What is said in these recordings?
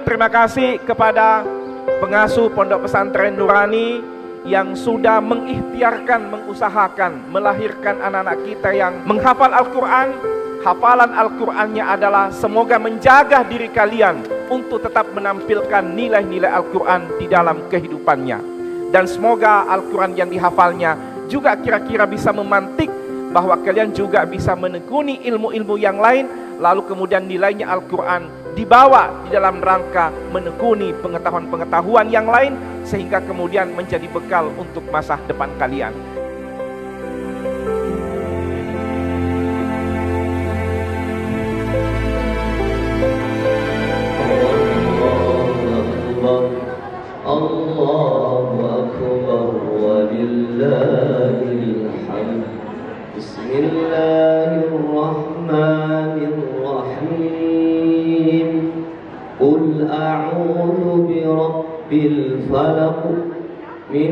terima kasih kepada pengasuh Pondok Pesantren Nurani yang sudah mengikhtiarkan, mengusahakan melahirkan anak-anak kita yang menghafal Al-Quran. Hafalan Al-Qurannya adalah semoga menjaga diri kalian untuk tetap menampilkan nilai-nilai Al-Quran di dalam kehidupannya. Dan semoga Al-Quran yang dihafalnya juga kira-kira bisa memantik bahwa kalian juga bisa menekuni ilmu-ilmu yang lain, lalu kemudian nilainya Al-Quran dibawa di dalam rangka menekuni pengetahuan-pengetahuan yang lain, sehingga kemudian menjadi bekal untuk masa depan kalian. Allahu Akbar walillahil hamd. Bismillahirrahmanirrahim. Qul a'udzu birabbil falaq min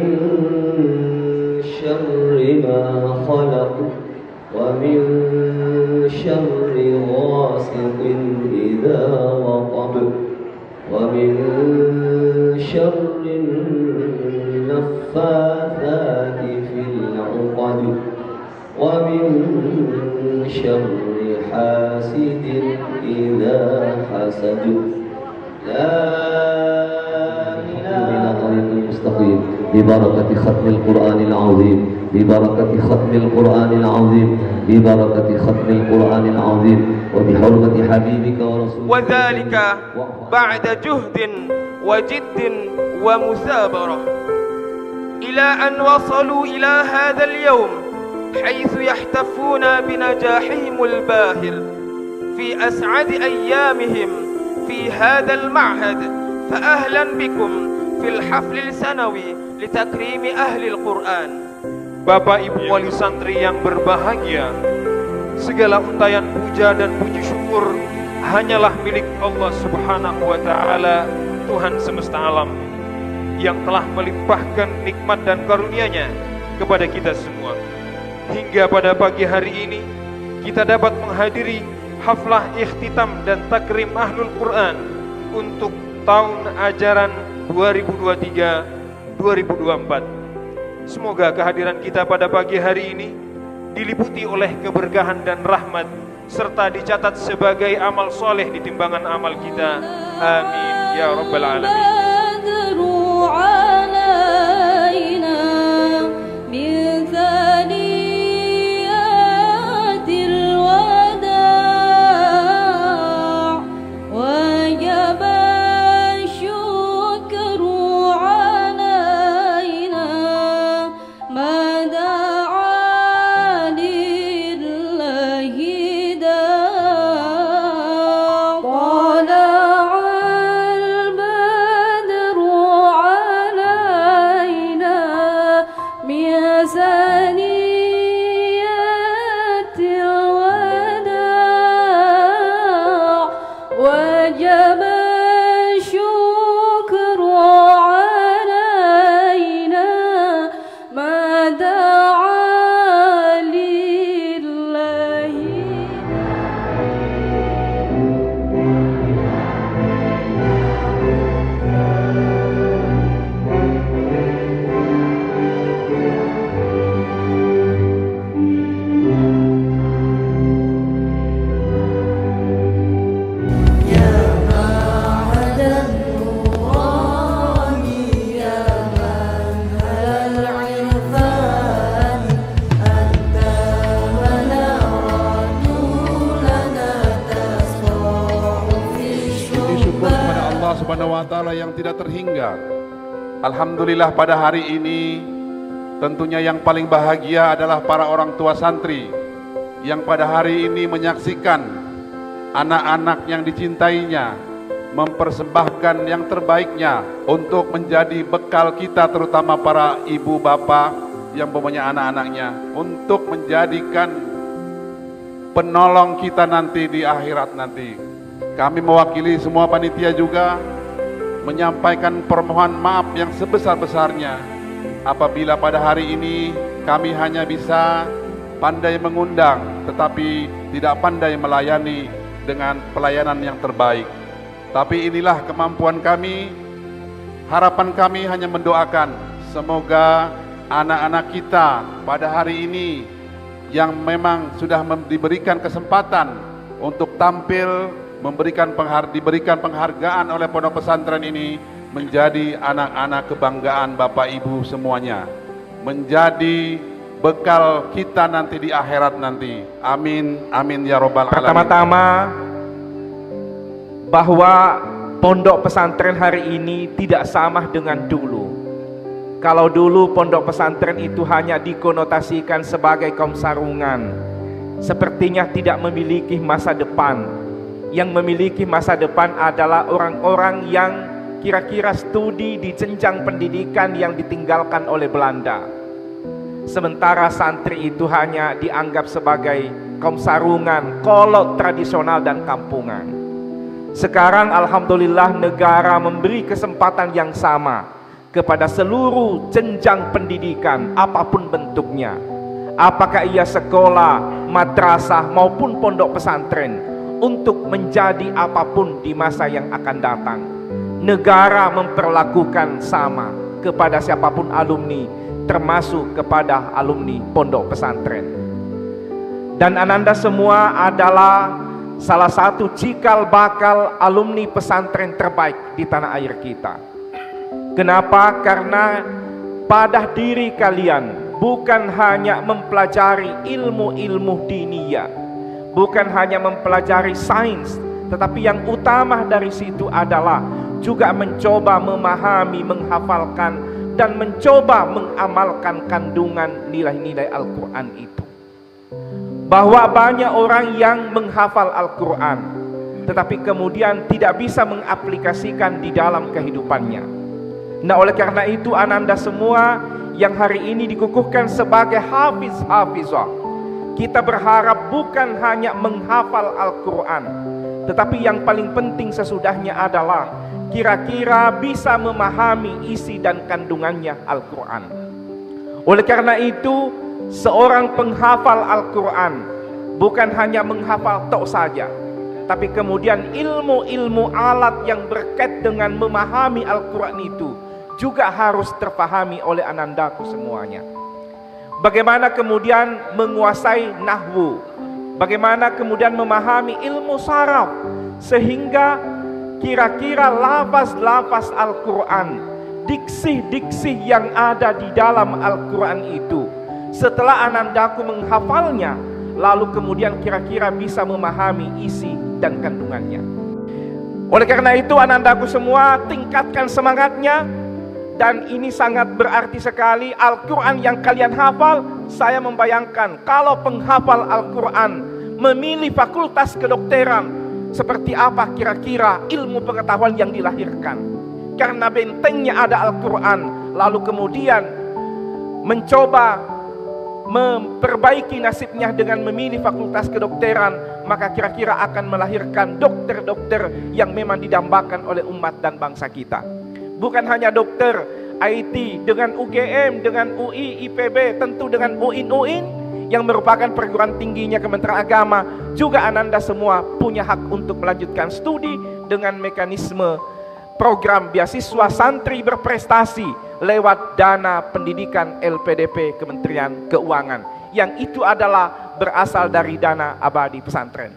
syarri ma khalaq wa min syarri ghasiqin idza waqab wa min syarri naffathati fil 'uqad wa min syarri hasidin idza hasad. ببركة ختم القرآن العظيم ببركة ختم القرآن العظيم ببركة ختم القرآن العظيم وبحرمة حبيبك ورسولك وذلك بعد جهد وجد ومثابرة إلى أن وصلوا إلى هذا اليوم حيث يحتفون بنجاحهم الباهر في أسعد أيامهم في هذا المعهد. فأهلا بكم في الحفل السنوي لتكريم أهل القرآن. Bapak Ibu wali santri yang berbahagia, segala untayan puja dan puji syukur hanyalah milik Allah Subhanahu wa Ta'ala, Tuhan semesta alam, yang telah melimpahkan nikmat dan karunia-Nya kepada kita semua. Hingga pada pagi hari ini kita dapat menghadiri haflah ikhtitam dan takrim Ahlul Quran untuk tahun ajaran 2023-2024. Semoga kehadiran kita pada pagi hari ini diliputi oleh keberkahan dan rahmat, serta dicatat sebagai amal soleh di timbangan amal kita. Amin ya rabbal alamin. Subhanahu wa ta'ala yang tidak terhingga. Alhamdulillah pada hari ini tentunya yang paling bahagia adalah para orang tua santri yang pada hari ini menyaksikan anak-anak yang dicintainya mempersembahkan yang terbaiknya untuk menjadi bekal kita, terutama para ibu bapak yang mempunyai anak-anaknya, untuk menjadikan penolong kita nanti di akhirat nanti. Kami mewakili semua panitia juga menyampaikan permohonan maaf yang sebesar-besarnya apabila pada hari ini kami hanya bisa pandai mengundang tetapi tidak pandai melayani dengan pelayanan yang terbaik. Tapi inilah kemampuan kami. Harapan kami hanya mendoakan semoga anak-anak kita pada hari ini yang memang sudah diberikan kesempatan untuk tampil, diberikan penghargaan oleh pondok pesantren ini, menjadi anak-anak kebanggaan Bapak Ibu semuanya, menjadi bekal kita nanti di akhirat nanti. Amin, amin ya robbal alamin. Pertama-tama, bahwa pondok pesantren hari ini tidak sama dengan dulu. Kalau dulu pondok pesantren itu hanya dikonotasikan sebagai kaum sarungan, sepertinya tidak memiliki masa depan. Yang memiliki masa depan adalah orang-orang yang kira-kira studi di jenjang pendidikan yang ditinggalkan oleh Belanda. Sementara santri itu hanya dianggap sebagai kaum sarungan, kolot tradisional dan kampungan. Sekarang alhamdulillah negara memberi kesempatan yang sama kepada seluruh jenjang pendidikan apapun bentuknya. Apakah ia sekolah, madrasah maupun pondok pesantren, untuk menjadi apapun di masa yang akan datang. Negara memperlakukan sama kepada siapapun alumni, termasuk kepada alumni pondok pesantren. Dan ananda semua adalah salah satu cikal bakal alumni pesantren terbaik di tanah air kita. Kenapa? Karena pada diri kalian bukan hanya mempelajari ilmu-ilmu diniyah, bukan hanya mempelajari sains, tetapi yang utama dari situ adalah juga mencoba memahami, menghafalkan, dan mencoba mengamalkan kandungan nilai-nilai Al-Quran itu. Bahwa banyak orang yang menghafal Al-Quran tetapi kemudian tidak bisa mengaplikasikan di dalam kehidupannya. Nah, oleh karena itu ananda semua yang hari ini dikukuhkan sebagai hafiz-hafizah, kita berharap bukan hanya menghafal Al-Quran, tetapi yang paling penting sesudahnya adalah kira-kira bisa memahami isi dan kandungannya Al-Quran. Oleh karena itu, seorang penghafal Al-Quran bukan hanya menghafal tok saja, tapi kemudian ilmu-ilmu alat yang berkait dengan memahami Al-Quran itu juga harus terpahami oleh anandaku semuanya. Bagaimana kemudian menguasai nahwu, bagaimana kemudian memahami ilmu saraf, sehingga kira-kira lafaz-lafaz Al-Quran, diksi-diksi yang ada di dalam Al-Quran itu, setelah anandaku menghafalnya, lalu kemudian kira-kira bisa memahami isi dan kandungannya. Oleh karena itu anandaku semua, tingkatkan semangatnya. Dan ini sangat berarti sekali. Al-Quran yang kalian hafal, saya membayangkan kalau penghafal Al-Quran memilih fakultas kedokteran, seperti apa kira-kira ilmu pengetahuan yang dilahirkan. Karena bentengnya ada Al-Quran, lalu kemudian mencoba memperbaiki nasibnya dengan memilih fakultas kedokteran, maka kira-kira akan melahirkan dokter-dokter yang memang didambakan oleh umat dan bangsa kita. Bukan hanya dokter IT dengan UGM, dengan UI, IPB, tentu dengan UIN yang merupakan perguruan tingginya Kementerian Agama, juga ananda semua punya hak untuk melanjutkan studi dengan mekanisme program beasiswa santri berprestasi lewat dana pendidikan LPDP Kementerian Keuangan, yang itu adalah berasal dari dana abadi pesantren.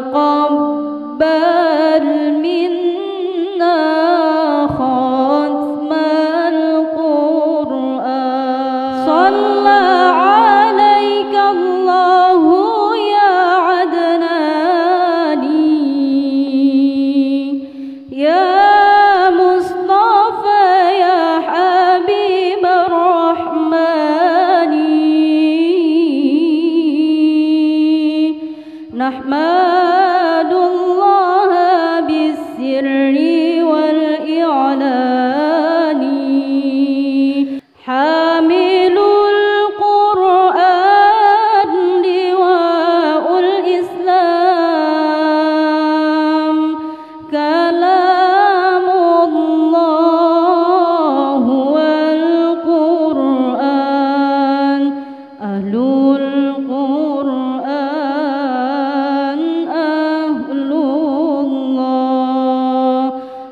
وتقبل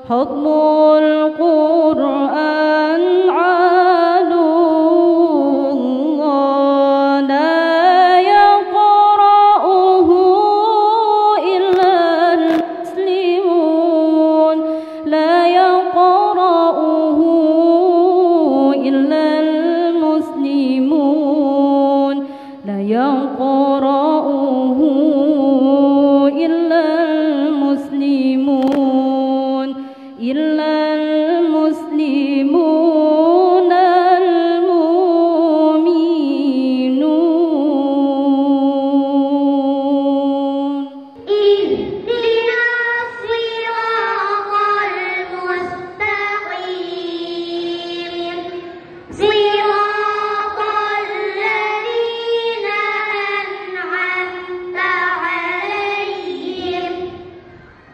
حكم القرآن عالو لا يقرأه إلا المسلمون لا يقرأه إلا المسلمون لا يقرأه إلا المسلمون إلا المسلمون المؤمنون اهدنا الصراط المستقيم صراط الذين أنعمت عليهم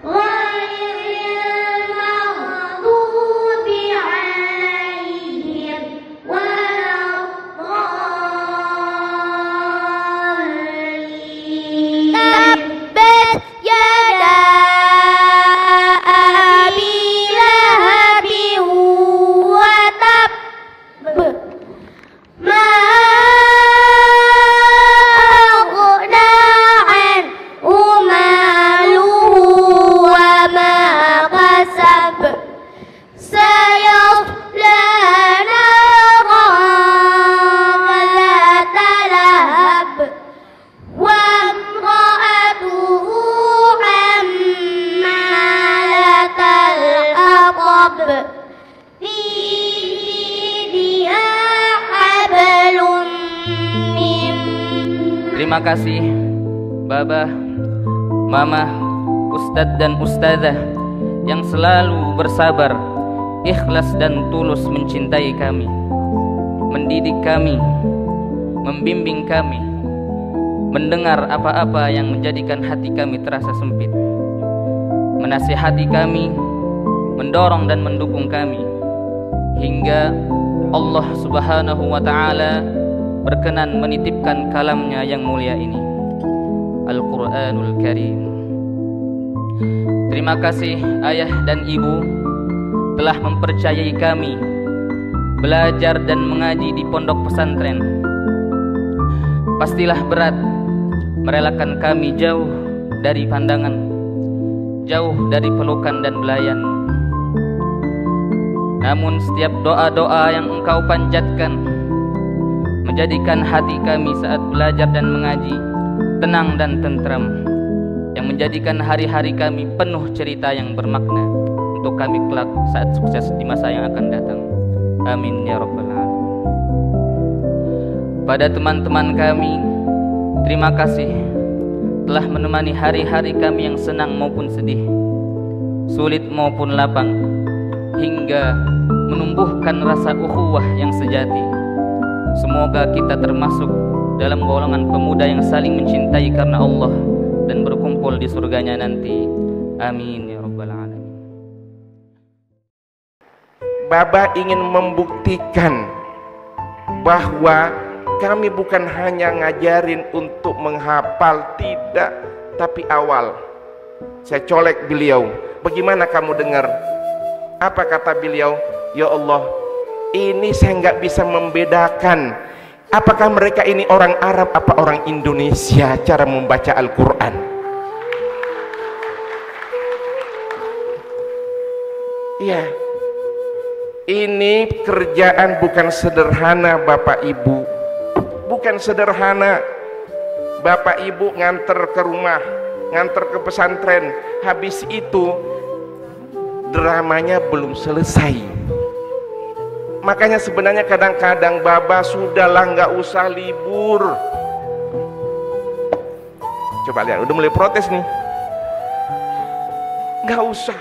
غير المغضوب عليهم ولا الضالين تبت يدا أبي لهب وتب ما أغنى عنه ماله وما كسب سيصلى نارا ذات لهب وامرأته حمالة الحطب في جيدها حبل من Terima kasih Baba, Mama, Ustadz dan Ustadzah yang selalu bersabar, ikhlas dan tulus mencintai kami, mendidik kami, membimbing kami, mendengar apa-apa yang menjadikan hati kami terasa sempit, menasihati kami, mendorong dan mendukung kami, hingga Allah Subhanahu wa Ta'ala berkenan menitipkan kalamnya yang mulia ini, Al-Quranul Karim. Terima kasih ayah dan ibu telah mempercayai kami belajar dan mengaji di pondok pesantren. Pastilah berat merelakan kami jauh dari pandangan, jauh dari pelukan dan belayan. Namun setiap doa-doa yang engkau panjatkan menjadikan hati kami saat belajar dan mengaji tenang dan tentram, yang menjadikan hari-hari kami penuh cerita yang bermakna untuk kami kelak saat sukses di masa yang akan datang. Amin ya rabbal alamin. Pada teman-teman kami, terima kasih telah menemani hari-hari kami yang senang maupun sedih, sulit maupun lapang, hingga menumbuhkan rasa ukhuwah yang sejati. Semoga kita termasuk dalam golongan pemuda yang saling mencintai karena Allah dan berkumpul di surganya nanti. Amin ya rabbal alamin. Baba ingin membuktikan bahwa kami bukan hanya ngajarin untuk menghafal, tidak, tapi awal. Saya colek beliau, bagaimana kamu dengar? Apa kata beliau? Ya Allah, ini saya nggak bisa membedakan apakah mereka ini orang Arab apa orang Indonesia cara membaca Al-Quran. Iya, ini kerjaan bukan sederhana Bapak Ibu, bukan sederhana. Bapak Ibu nganter ke rumah, nganter ke pesantren, habis itu dramanya belum selesai. Makanya sebenarnya kadang-kadang Baba sudahlah nggak usah libur. Coba lihat, udah mulai protes nih. Nggak usah.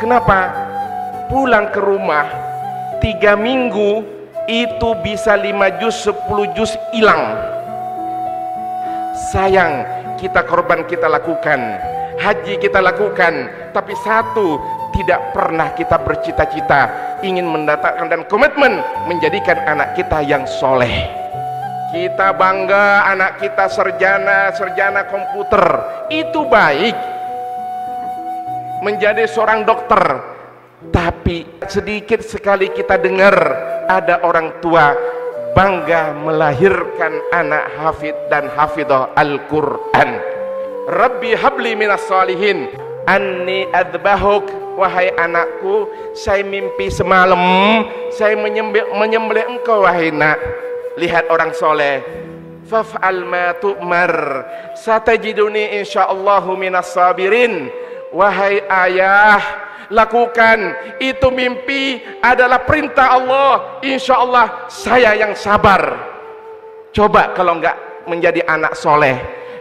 Kenapa? Pulang ke rumah 3 minggu itu bisa 5 juz, 10 juz hilang. Sayang, kita korban kita lakukan, haji kita lakukan, tapi satu, tidak pernah kita bercita-cita ingin mendatangkan dan komitmen menjadikan anak kita yang soleh. Kita bangga anak kita sarjana komputer, itu baik. Menjadi seorang dokter, Tapi sedikit sekali kita dengar ada orang tua bangga melahirkan anak hafid dan hafidah Al-Quran. Rabbi habli minas salihin anni adbahuk, wahai anakku, saya mimpi semalam saya menyembelih engkau wahai nak. Lihat orang soleh, faf'al ma tu'mar satajiduni insyaallahu minas sabirin. Wahai ayah, lakukan itu, mimpi adalah perintah Allah, insya Allah saya yang sabar. Coba kalau enggak menjadi anak soleh,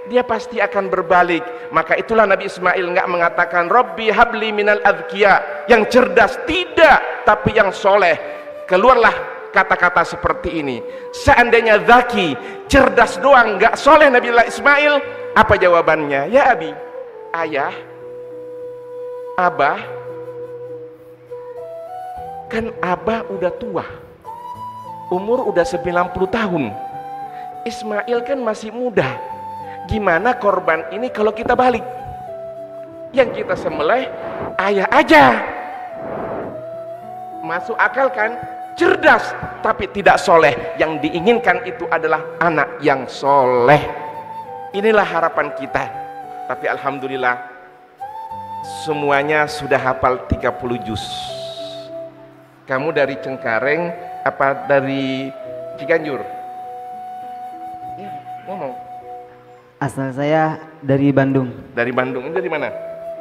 dia pasti akan berbalik. Maka itulah Nabi Ismail enggak mengatakan Rabbi habli minal adkiya, yang cerdas, tidak, tapi yang soleh. Keluarlah kata-kata seperti ini. Seandainya zaki, cerdas doang, enggak soleh Nabi Ismail, apa jawabannya? Ya abi, ayah, abah, kan abah udah tua, umur udah 90 tahun, Ismail kan masih muda, gimana korban ini kalau kita balik? Yang kita sembelih ayah aja. Masuk akal kan? Cerdas tapi tidak soleh. Yang diinginkan itu adalah anak yang soleh. Inilah harapan kita. Tapi alhamdulillah semuanya sudah hafal 30 juz. Kamu dari Cengkareng apa dari Ciganjur? Ya, ngomong. Asal saya dari Bandung. Dari Bandung. Ini dari mana?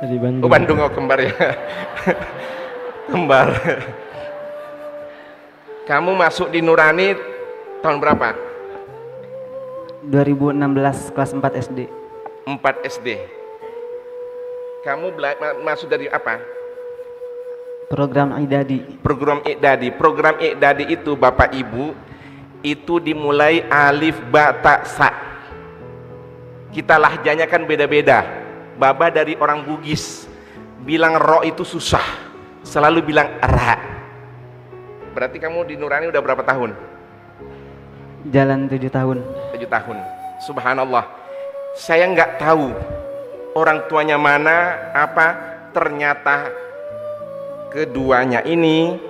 Dari Bandung. Oh, Bandung, oh kembar ya. Kembar. Kamu masuk di Nurani tahun berapa? 2016, kelas 4 SD. 4 SD. Kamu masuk dari apa? Program I'dadi. Program I'dadi. Program I'dadi itu Bapak Ibu, itu dimulai alif ba ta sa. Kita lahjanya kan beda-beda. Baba dari orang Bugis, bilang ro itu susah, selalu bilang ra. Berarti kamu di Nurani udah berapa tahun? Jalan 7 tahun. 7 tahun. Subhanallah. Saya nggak tahu orang tuanya mana, apa, ternyata keduanya ini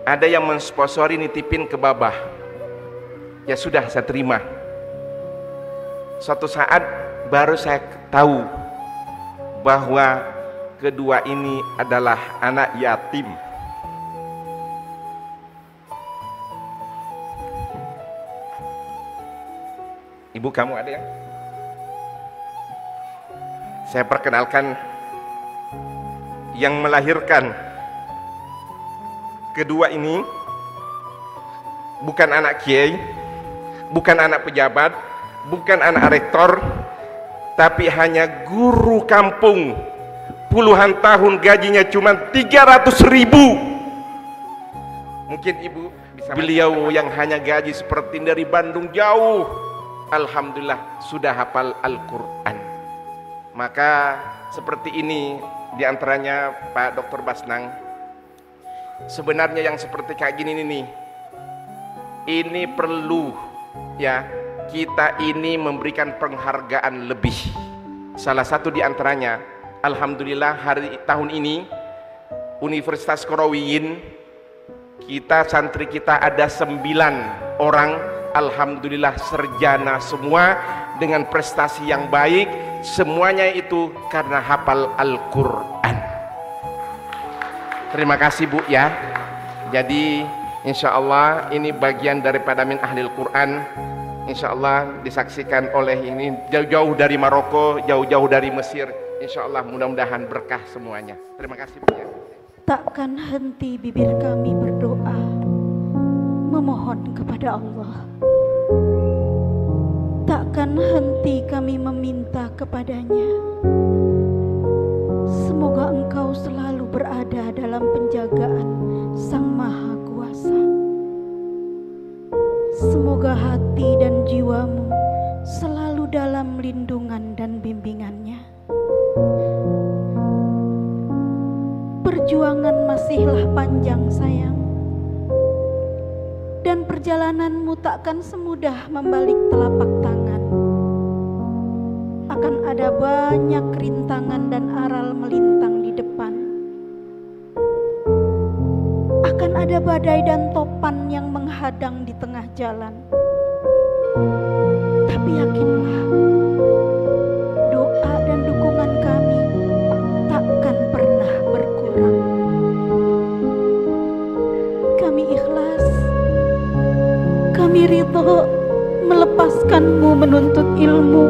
ada yang mensponsori nitipin ke babah. Ya sudah, saya terima. Suatu saat baru saya tahu bahwa kedua ini adalah anak yatim. Ibu kamu ada ya? Saya perkenalkan yang melahirkan kedua ini bukan anak kiai, bukan anak pejabat, bukan anak rektor, tapi hanya guru kampung. Puluhan tahun gajinya cuma 300.000. Mungkin ibu bisa, beliau yang hanya gaji seperti dari Bandung jauh, alhamdulillah sudah hafal Al-Quran. Maka seperti ini diantaranya Pak Dr. Basnang. Sebenarnya yang seperti kayak gini nih, ini perlu ya kita ini memberikan penghargaan lebih. Salah satu diantaranya, alhamdulillah tahun ini Universitas Qarawiyyin, kita santri kita ada 9 orang, alhamdulillah sarjana semua dengan prestasi yang baik, semuanya itu karena hafal Al-Quran. Terima kasih Bu ya. Jadi insya Allah ini bagian daripada min ahlil Quran. Insya Allah disaksikan oleh ini jauh-jauh dari Maroko, jauh-jauh dari Mesir. Insya Allah mudah-mudahan berkah semuanya. Terima kasih Bu ya. Takkan henti bibir kami berdoa, memohon kepada Allah. Takkan henti kami meminta kepadanya. Semoga Engkau selalu berada dalam penjagaan Sang Maha Kuasa. Semoga hati dan jiwamu selalu dalam lindungan dan bimbingannya. Perjuangan masihlah panjang sayang, dan perjalananmu takkan semudah membalik telapak tangan. Akan ada banyak rintangan dan aral melintang di depan. ada badai dan topan yang menghadang di tengah jalan. Tapi yakinlah, doa dan dukungan kami takkan pernah berkurang. Kami ikhlas, kami ridho melepaskanmu menuntut ilmu,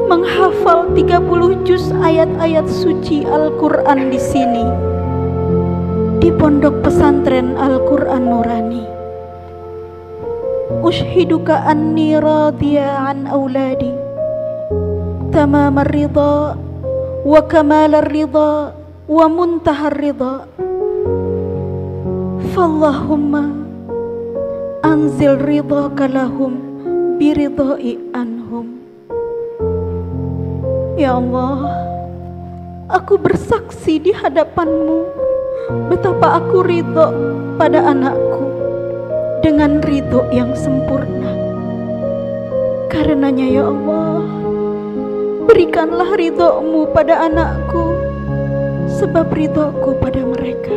menghafal 30 juz ayat-ayat suci Al-Quran di sini, di Pondok Pesantren Al-Quran Nurani. Ushiduka anni radhiya an auladi tamamar ridha wa kamalar ridha wa muntahar ridha. Fallahumma anzil ridhaka lahum biridhai anhum. Ya Allah, aku bersaksi di hadapanmu betapa aku ridho pada anakku dengan ridho yang sempurna. Karenanya ya Allah, berikanlah ridho-Mu pada anakku sebab ridhoku pada mereka.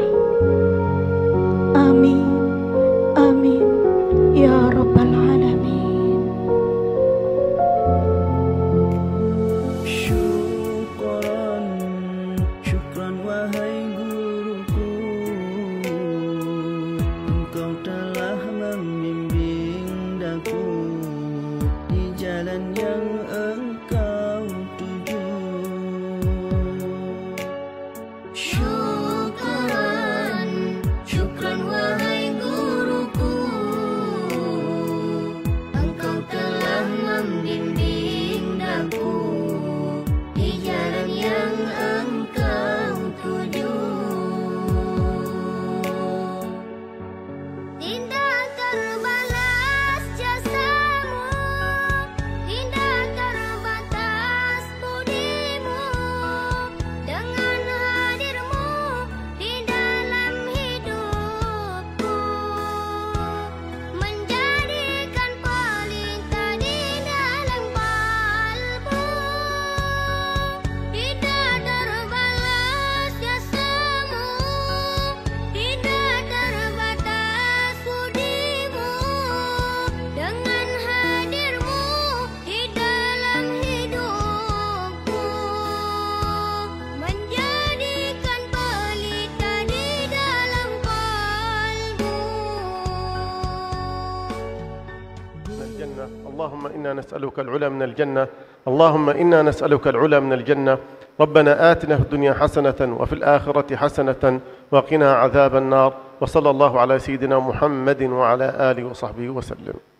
Amin, amin, ya Rabbal Alamin. Syukran, syukran wahai guruku, Engkau telah membimbing daku di jalan yang Engkau tuju. Syukran, syukran wahai guruku, Engkau telah membimbing daku di jalan yang Engkau tuju. Tidak terbalas jasamu, tidak terbatas budimu, dengan hadirmu di dalam hidupku, menjadikan pelita di dalam kalbu. Tidak terbalas jasamu, tidak terbatas budimu, dengan hadirmu di dalam hidupku, menjadikan pelita di dalam kalbu. الجنة. اللهم إنا نسألك العلا من الجنة. اللهم إنا نسألك العلا من الجنة. ربنا آتنا في الدنيا حسنة وفي الآخرة حسنة وقنا عذاب النار. وصلى الله على سيدنا محمد وعلى آله وصحبه وسلم.